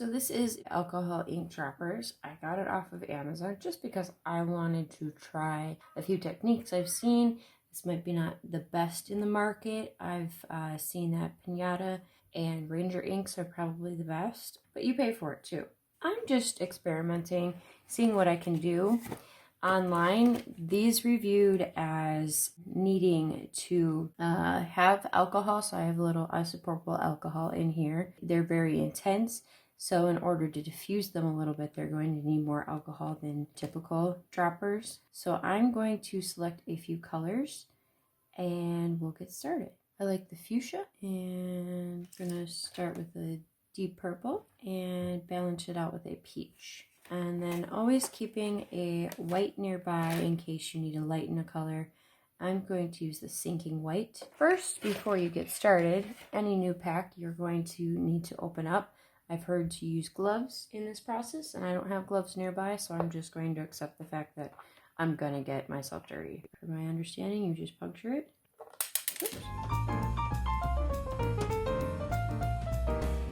So this is alcohol ink droppers. I got it off of Amazon just because I wanted to try a few techniques I've seen. This might be not the best in the market. I've seen that Pinata and Ranger inks are probably the best, but you pay for it too. I'm just experimenting, seeing what I can do. Online, these reviewed as needing to have alcohol, so I have a little isopropyl alcohol in here. They're very intense, so in order to diffuse them a little bit, they're going to need more alcohol than typical droppers. So I'm going to select a few colors and we'll get started. I like the fuchsia, and I'm gonna start with a deep purple and balance it out with a peach. And then always keeping a white nearby in case you need to lighten a color. I'm going to use the sinking white. First, before you get started, any new pack you're going to need to open up. I've heard to use gloves in this process, and I don't have gloves nearby, so I'm just going to accept the fact that I'm going to get myself dirty. From my understanding, you just puncture it. Oops.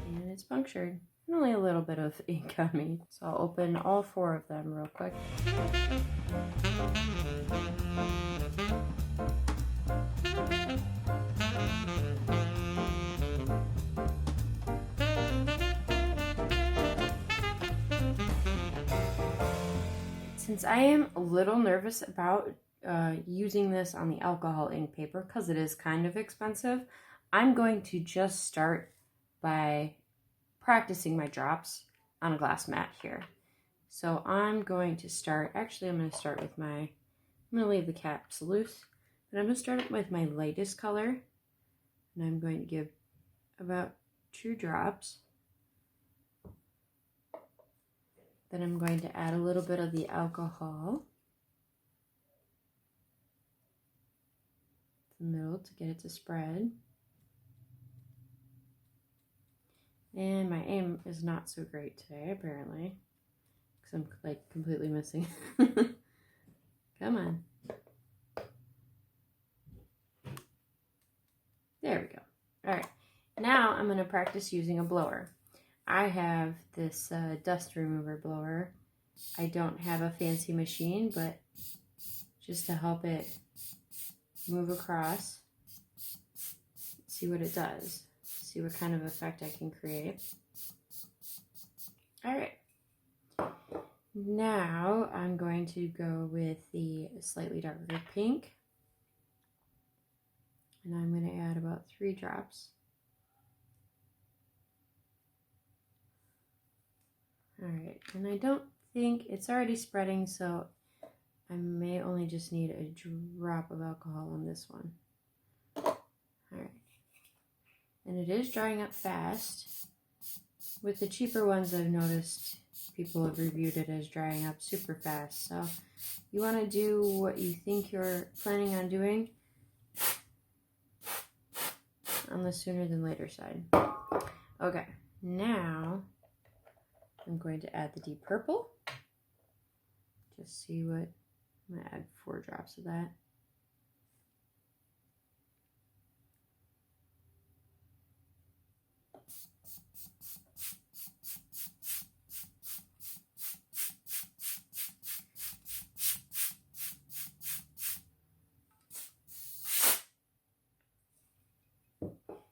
And it's punctured. Only a little bit of ink on me, so I'll open all 4 of them real quick. Since I am a little nervous about using this on the alcohol ink paper, because it is kind of expensive, I'm going to just start by practicing my drops on a glass mat here. So I'm going to start, actually I'm going to start with I'm going to leave the caps loose, but I'm going to start with my lightest color, and I'm going to give about 2 drops. Then I'm going to add a little bit of the alcohol to the middle to get it to spread. And my aim is not so great today, apparently, because I'm like completely missing. Come on. There we go. All right. Now I'm going to practice using a blower. I have this dust remover blower. I don't have a fancy machine, but just to help it move across, see what it does. See what kind of effect I can create. All right. Now I'm going to go with the slightly darker pink. And I'm going to add about 3 drops. All right. And I don't think it's already spreading, so I may only just need a drop of alcohol on this one. All right. And it is drying up fast. With the cheaper ones, I've noticed people have reviewed it as drying up super fast. So you want to do what you think you're planning on doing on the sooner than later side. Okay, now I'm going to add the deep purple. Just see what, I'm going to add 4 drops of that.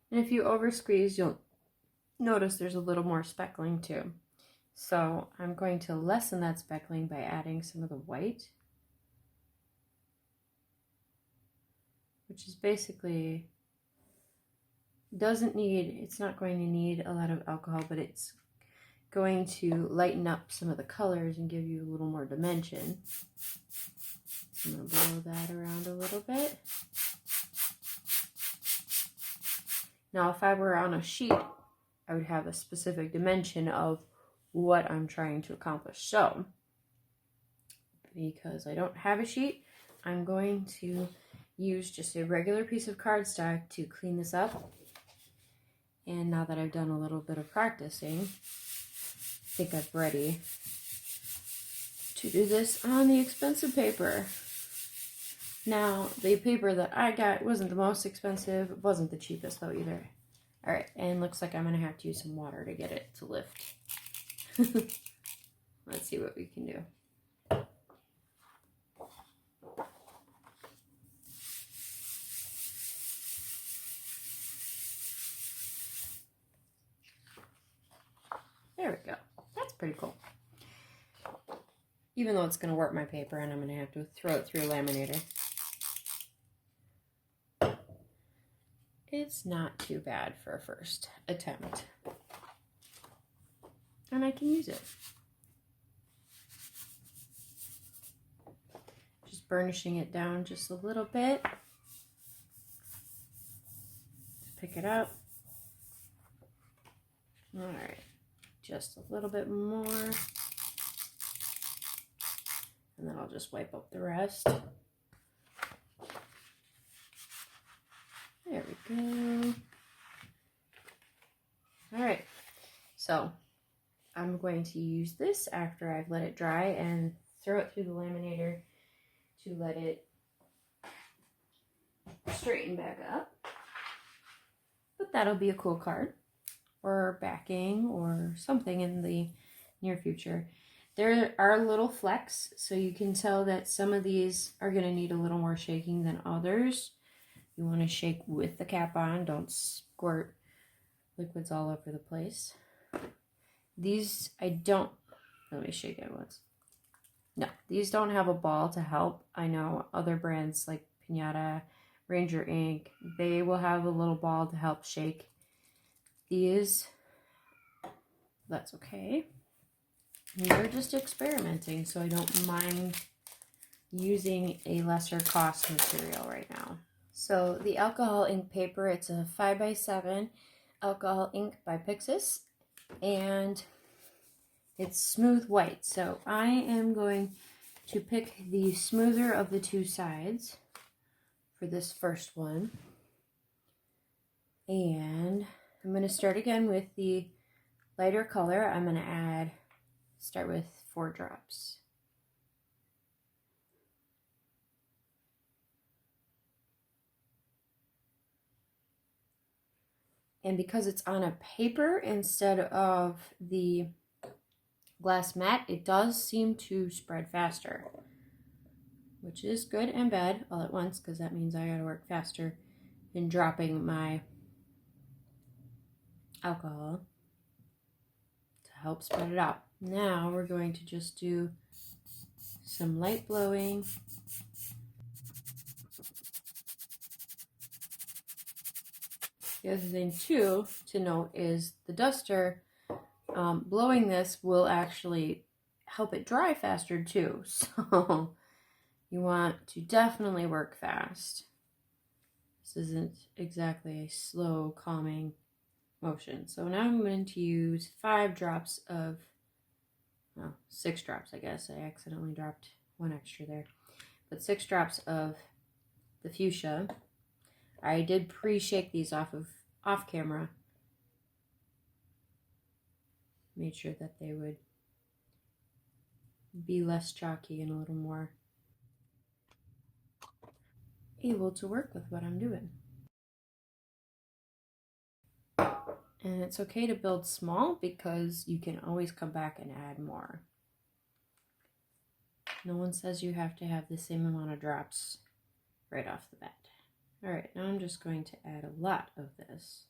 And if you over squeeze, you'll notice there's a little more speckling too. So I'm going to lessen that speckling by adding some of the white, which is basically, it's not going to need a lot of alcohol, but it's going to lighten up some of the colors and give you a little more dimension. I'm going to blow that around a little bit. Now, if I were on a sheet, I would have a specific dimension of what I'm trying to accomplish. So, because I don't have a sheet, I'm going to use just a regular piece of cardstock to clean this up. And now that I've done a little bit of practicing, I think I'm ready to do this on the expensive paper. Now, the paper that I got wasn't the most expensive. It wasn't the cheapest though either. All right, and looks like I'm gonna have to use some water to get it to lift. Let's see what we can do. There we go. That's pretty cool. Even though it's going to warp my paper and I'm going to have to throw it through a laminator. It's not too bad for a first attempt. And I can use it. Just burnishing it down just a little bit. Pick it up. All right, just a little bit more. And then I'll just wipe up the rest. There we go. All right, so I'm going to use this after I've let it dry and throw it through the laminator to let it straighten back up. But that'll be a cool card or backing or something in the near future. There are little flecks, so you can tell that some of these are going to need a little more shaking than others. You want to shake with the cap on. Don't squirt liquids all over the place. These, let me shake it once. No, these don't have a ball to help. I know other brands like Pinata, Ranger Ink, they will have a little ball to help shake. These, that's okay. We're just experimenting, so I don't mind using a lesser cost material right now. So the alcohol ink paper, it's a 5x7 alcohol ink by Pixis, and it's smooth white. So I am going to pick the smoother of the two sides for this first one. And I'm going to start again with the lighter color. I'm going to start with 4 drops. And because it's on a paper instead of the glass mat, it does seem to spread faster, which is good and bad all at once, because that means I gotta work faster in dropping my alcohol to help spread it out. Now we're going to just do some light blowing. The other thing too to note is the duster, blowing this will actually help it dry faster too. So you want to definitely work fast. This isn't exactly a slow, calming motion. So now I'm going to use 5 drops of, well, 6 drops, I guess. I accidentally dropped 1 extra there. But 6 drops of the fuchsia. I did pre-shake these off camera. Made sure that they would be less chalky and a little more able to work with what I'm doing. And it's okay to build small because you can always come back and add more. No one says you have to have the same amount of drops right off the bat. All right, now I'm just going to add a lot of this.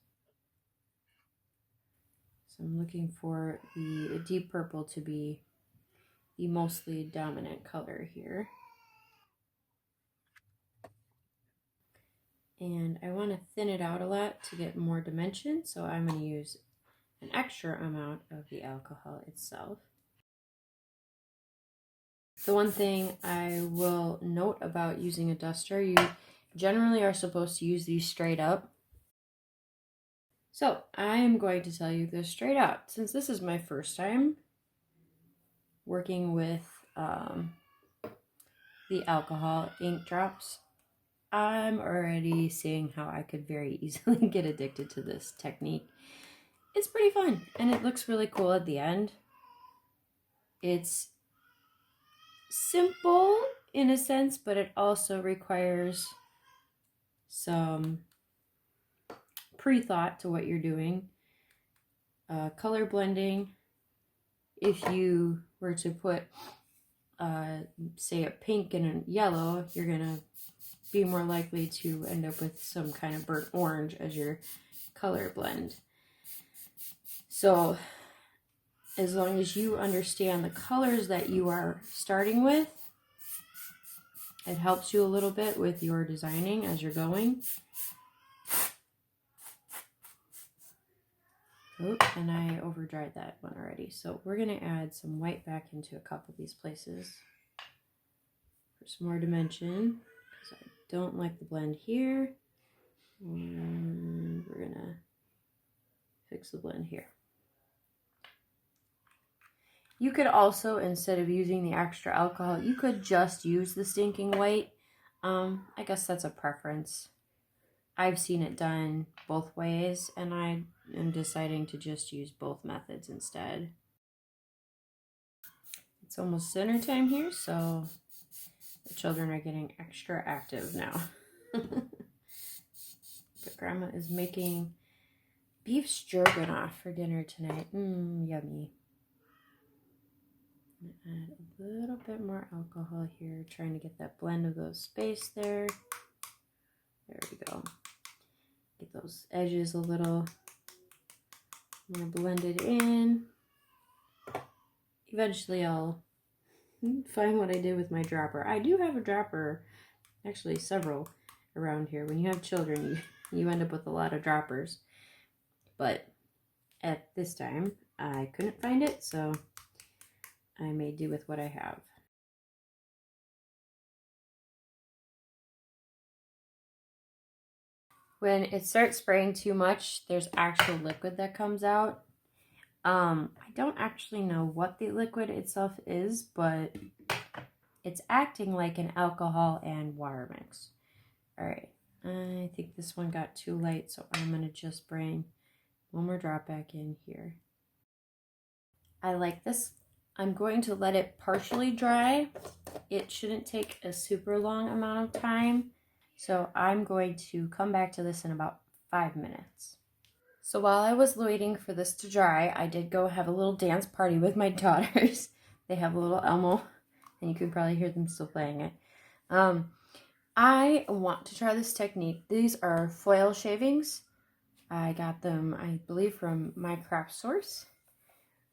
So I'm looking for the deep purple to be the mostly dominant color here. And I want to thin it out a lot to get more dimension, so I'm going to use an extra amount of the alcohol itself. The one thing I will note about using a duster, you generally are supposed to use these straight up. So I am going to tell you this straight out. Since this is my first time working with the alcohol ink drops, I'm already seeing how I could very easily get addicted to this technique. It's pretty fun, and it looks really cool at the end. It's simple in a sense, but it also requires some pre-thought to what you're doing. Color blending if you were to put, say, a pink and a yellow, you're going to be more likely to end up with some kind of burnt orange as your color blend. So as long as you understand the colors that you are starting with, it helps you a little bit with your designing as you're going. Oh, and I overdried that one already. So we're going to add some white back into a couple of these places for some more dimension, because I don't like the blend here. And we're going to fix the blend here. You could also, instead of using the extra alcohol, you could just use the stinking white. I guess that's a preference. I've seen it done both ways, and I am deciding to just use both methods instead. It's almost dinner time here, so the children are getting extra active now. But Grandma is making beef stroganoff for dinner tonight. Yummy. Add a little bit more alcohol here, trying to get that blend of those space there. There we go. Get those edges a little more blended in. Eventually I'll find what I did with my dropper. I do have a dropper, actually several around here. When you have children, you end up with a lot of droppers. But at this time, I couldn't find it, so I made do with what I have. When it starts spraying too much, there's actual liquid that comes out. I don't actually know what the liquid itself is, but it's acting like an alcohol and water mix. All right, I think this one got too light, so I'm going to just bring one more drop back in here. I like this. I'm going to let it partially dry. It shouldn't take a super long amount of time. So I'm going to come back to this in about 5 minutes. So while I was waiting for this to dry, I did go have a little dance party with my daughters. They have a little Elmo, and you can probably hear them still playing it. I want to try this technique. These are foil shavings. I got them, I believe, from My Craft Source.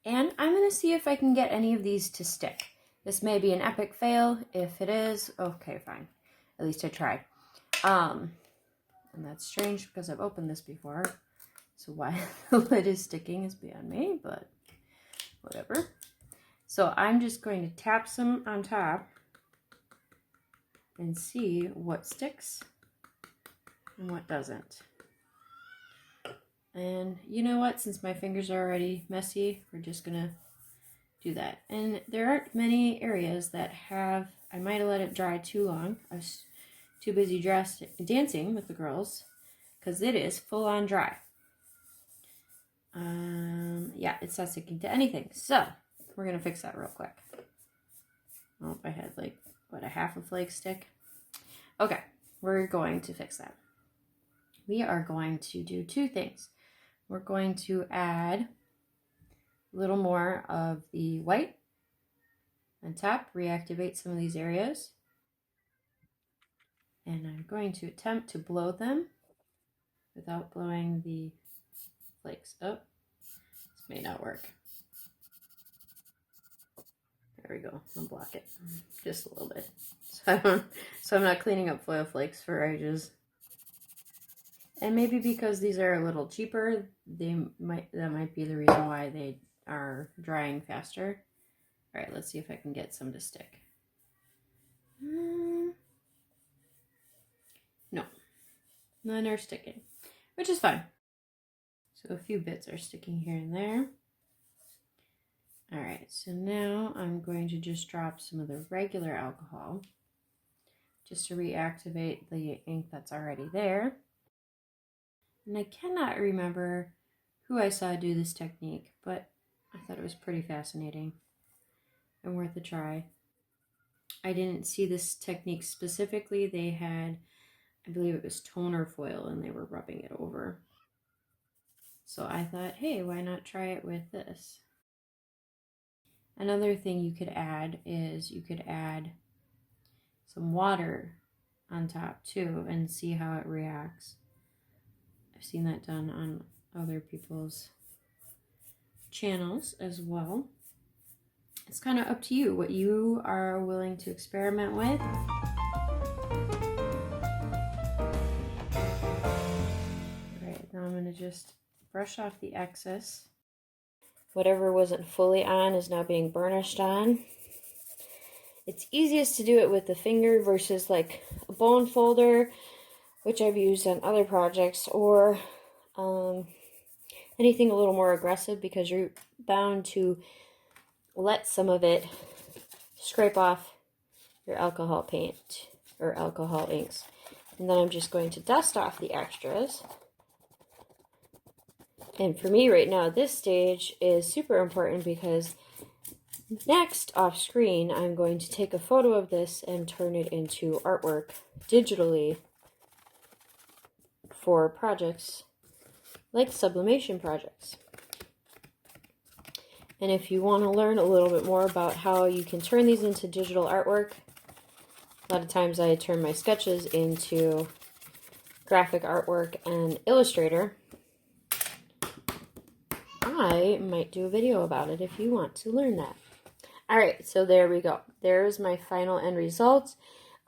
And I'm going to see if I can get any of these to stick. This may be an epic fail. If it is, okay, fine. At least I tried. And that's strange because I've opened this before. So why the lid is sticking is beyond me, but whatever. So I'm just going to tap some on top and see what sticks and what doesn't. And you know what? Since my fingers are already messy, we're just going to do that. And there aren't many areas that have, I might have let it dry too long. I was too busy dancing with the girls because it is full on dry. Yeah, it's not sticking to anything. So we're going to fix that real quick. Oh, I had like, what, a half a flake stick? Okay, we're going to fix that. We are going to do two things. We're going to add a little more of the white on top, reactivate some of these areas. And I'm going to attempt to blow them without blowing the flakes up. This may not work. There we go. I'll block it just a little bit. So I'm not cleaning up foil flakes for ages. And maybe because these are a little cheaper, that might be the reason why they are drying faster. All right, let's see if I can get some to stick. No, none are sticking, which is fine. So a few bits are sticking here and there. All right, so now I'm going to just drop some of the regular alcohol just to reactivate the ink that's already there. And I cannot remember who I saw do this technique, but I thought it was pretty fascinating and worth a try. I didn't see this technique specifically. They had, I believe it was toner foil, and they were rubbing it over. So I thought, hey, why not try it with this? Another thing you could add is you could add some water on top too and see how it reacts. I've seen that done on other people's channels as well. It's kind of up to you what you are willing to experiment with. Alright, now I'm going to just brush off the excess. Whatever wasn't fully on is now being burnished on. It's easiest to do it with the finger versus like a bone folder, which I've used on other projects, or anything a little more aggressive, because you're bound to let some of it scrape off your alcohol paint or alcohol inks. And then I'm just going to dust off the extras. And for me right now, this stage is super important because next off screen, I'm going to take a photo of this and turn it into artwork digitally for projects like sublimation projects. And if you want to learn a little bit more about how you can turn these into digital artwork, a lot of times I turn my sketches into graphic artwork and Illustrator. I might do a video about it if you want to learn that. Alright, so there we go. There's my final end result.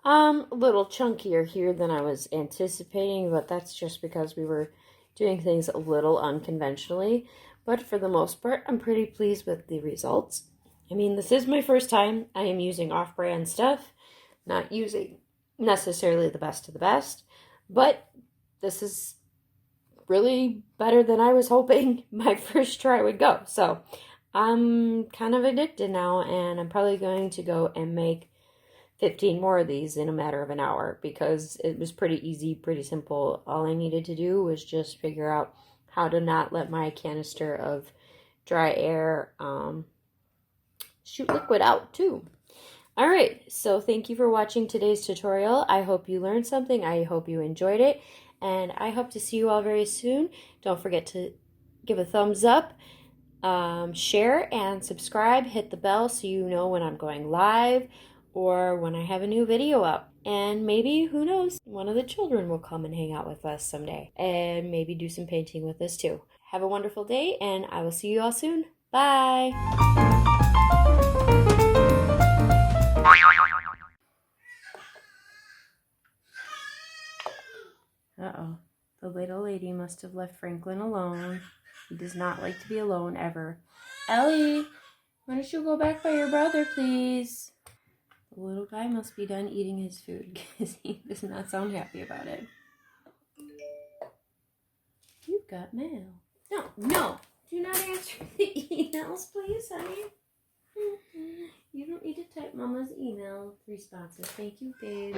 A little chunkier here than I was anticipating, but that's just because we were doing things a little unconventionally. But for the most part, I'm pretty pleased with the results. I mean, this is my first time I am using off-brand stuff, not using necessarily the best of the best, but this is really better than I was hoping my first try would go. So I'm kind of addicted now, and I'm probably going to go and make 15 more of these in a matter of an hour, because it was pretty easy, pretty simple. All I needed to do was just figure out how to not let my canister of dry air shoot liquid out too. Alright, so thank you for watching today's tutorial. I hope you learned something. I hope you enjoyed it. And I hope to see you all very soon. Don't forget to give a thumbs up, share, and subscribe. Hit the bell so you know when I'm going live or when I have a new video up. And maybe, who knows, one of the children will come and hang out with us someday. And maybe do some painting with us too. Have a wonderful day, and I will see you all soon. Bye! Uh-oh. The little lady must have left Franklin alone. He does not like to be alone ever. Ellie, why don't you go back by your brother, please? The little guy must be done eating his food because he does not sound happy about it. You've got mail. No. Do not answer the emails, please, honey. You don't need to type Mama's email responses. Thank you, babe.